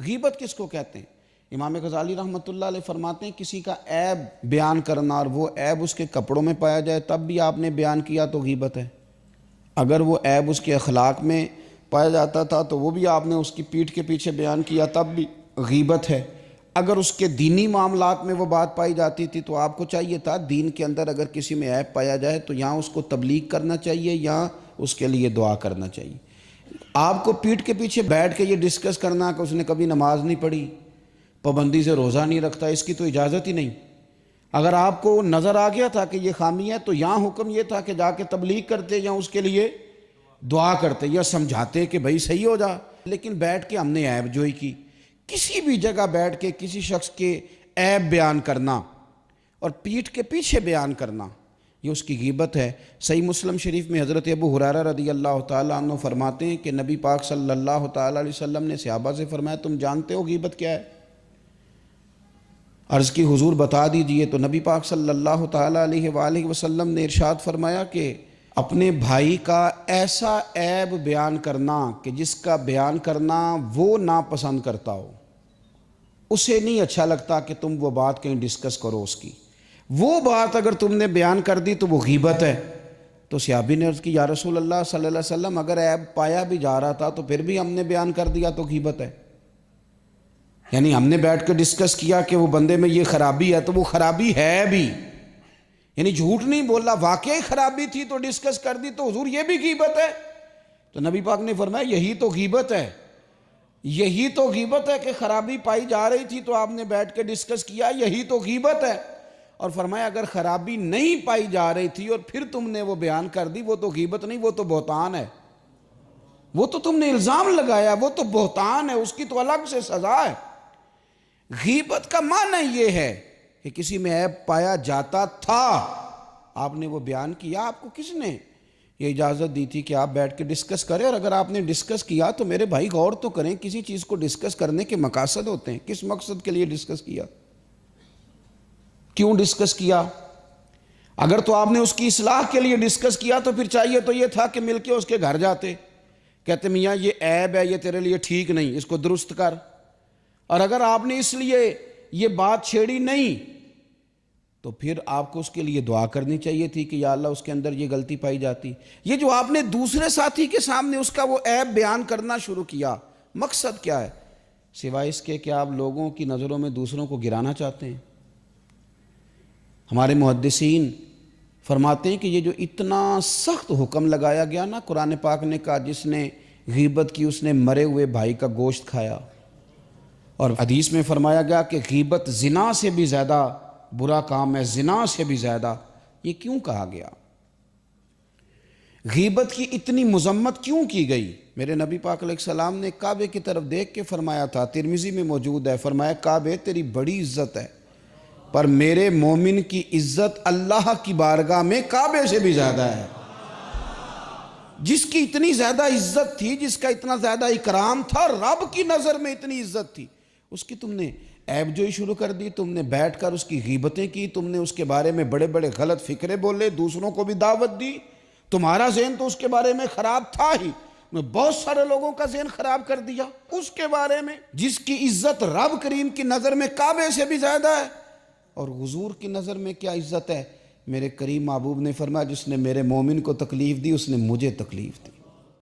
غیبت کس کو کہتے ہیں؟ امام غزالی رحمۃ اللہ علیہ فرماتے ہیں کسی کا عیب بیان کرنا اور وہ عیب اس کے کپڑوں میں پایا جائے تب بھی آپ نے بیان کیا تو غیبت ہے۔ اگر وہ عیب اس کے اخلاق میں پایا جاتا تھا تو وہ بھی آپ نے اس کی پیٹھ کے پیچھے بیان کیا تب بھی غیبت ہے۔ اگر اس کے دینی معاملات میں وہ بات پائی جاتی تھی تو آپ کو چاہیے تھا دین کے اندر اگر کسی میں عیب پایا جائے تو یہاں اس کو تبلیغ کرنا چاہیے یا اس کے لیے دعا کرنا چاہیے۔ آپ کو پیٹھ کے پیچھے بیٹھ کے یہ ڈسکس کرنا کہ اس نے کبھی نماز نہیں پڑھی، پابندی سے روزہ نہیں رکھتا، اس کی تو اجازت ہی نہیں۔ اگر آپ کو نظر آ گیا تھا کہ یہ خامی ہے تو یہاں حکم یہ تھا کہ جا کے تبلیغ کرتے یا اس کے لیے دعا کرتے یا سمجھاتے کہ بھائی صحیح ہو جا۔ لیکن بیٹھ کے ہم نے عیب جوئی کی، کسی بھی جگہ بیٹھ کے کسی شخص کے عیب بیان کرنا اور پیٹھ کے پیچھے بیان کرنا یہ اس کی غیبت ہے۔ صحیح مسلم شریف میں حضرت ابو ہریرہ رضی اللہ تعالیٰ عنہ فرماتے ہیں کہ نبی پاک صلی اللہ تعالیٰ علیہ وسلم نے صحابہ سے فرمایا تم جانتے ہو غیبت کیا ہے؟ عرض کی حضور بتا دیجئے، تو نبی پاک صلی اللہ تعالیٰ علیہ وآلہ وسلم نے ارشاد فرمایا کہ اپنے بھائی کا ایسا عیب بیان کرنا کہ جس کا بیان کرنا وہ ناپسند کرتا ہو، اسے نہیں اچھا لگتا کہ تم وہ بات کہیں ڈسکس کرو اس کی، وہ بات اگر تم نے بیان کر دی تو وہ غیبت ہے۔ تو صحابی نے عرض کی یا رسول اللہ صلی اللہ علیہ وسلم اگر عیب پایا بھی جا رہا تھا تو پھر بھی ہم نے بیان کر دیا تو غیبت ہے؟ یعنی ہم نے بیٹھ کے ڈسکس کیا کہ وہ بندے میں یہ خرابی ہے تو وہ خرابی ہے بھی، یعنی جھوٹ نہیں بولا، واقعی خرابی تھی تو ڈسکس کر دی تو حضور یہ بھی غیبت ہے؟ تو نبی پاک نے فرمایا یہی تو غیبت ہے، یہی تو غیبت ہے کہ خرابی پائی جا رہی تھی تو آپ نے بیٹھ کے ڈسکس کیا، یہی تو غیبت ہے۔ اور فرمایا اگر خرابی نہیں پائی جا رہی تھی اور پھر تم نے وہ بیان کر دی وہ تو غیبت نہیں، وہ تو بہتان ہے، وہ تو تم نے الزام لگایا، وہ تو بہتان ہے، اس کی تو الگ سے سزا ہے۔ غیبت کا معنی یہ ہے کہ کسی میں عیب پایا جاتا تھا، آپ نے وہ بیان کیا، آپ کو کس نے یہ اجازت دی تھی کہ آپ بیٹھ کے ڈسکس کریں؟ اور اگر آپ نے ڈسکس کیا تو میرے بھائی غور تو کریں، کسی چیز کو ڈسکس کرنے کے مقاصد ہوتے ہیں، کس مقصد کے لیے ڈسکس کیا، کیوں ڈسکس کیا؟ اگر تو آپ نے اس کی اصلاح کے لیے ڈسکس کیا تو پھر چاہیے تو یہ تھا کہ مل کے اس کے گھر جاتے، کہتے میاں یہ عیب ہے، یہ تیرے لیے ٹھیک نہیں، اس کو درست کر۔ اور اگر آپ نے اس لیے یہ بات چھیڑی نہیں تو پھر آپ کو اس کے لیے دعا کرنی چاہیے تھی کہ یا اللہ اس کے اندر یہ غلطی پائی جاتی۔ یہ جو آپ نے دوسرے ساتھی کے سامنے اس کا وہ عیب بیان کرنا شروع کیا، مقصد کیا ہے سوائے اس کے کہ آپ لوگوں کی نظروں میں دوسروں کو گرانا چاہتے ہیں؟ ہمارے محدثین فرماتے ہیں کہ یہ جو اتنا سخت حکم لگایا گیا نا، قرآن پاک نے کہا جس نے غیبت کی اس نے مرے ہوئے بھائی کا گوشت کھایا، اور حدیث میں فرمایا گیا کہ غیبت زنا سے بھی زیادہ برا کام ہے، زنا سے بھی زیادہ۔ یہ کیوں کہا گیا؟ غیبت کی اتنی مذمت کیوں کی گئی؟ میرے نبی پاک علیہ السلام نے کعبے کی طرف دیکھ کے فرمایا تھا، ترمذی میں موجود ہے، فرمایا کعبے تیری بڑی عزت ہے پر میرے مومن کی عزت اللہ کی بارگاہ میں کعبے سے بھی زیادہ ہے۔ جس کی اتنی زیادہ عزت تھی، جس کا اتنا زیادہ اکرام تھا، رب کی نظر میں اتنی عزت تھی، اس کی تم نے عیب جوئی شروع کر دی، تم نے بیٹھ کر اس کی غیبتیں کی، تم نے اس کے بارے میں بڑے بڑے غلط فکرے بولے، دوسروں کو بھی دعوت دی۔ تمہارا ذہن تو اس کے بارے میں خراب تھا ہی، بہت سارے لوگوں کا ذہن خراب کر دیا اس کے بارے میں، جس کی عزت رب کریم کی نظر میں کعبے سے بھی زیادہ ہے۔ اور حضور کی نظر میں کیا عزت ہے؟ میرے کریم محبوب نے فرمایا جس نے میرے مومن کو تکلیف دی اس نے مجھے تکلیف دی۔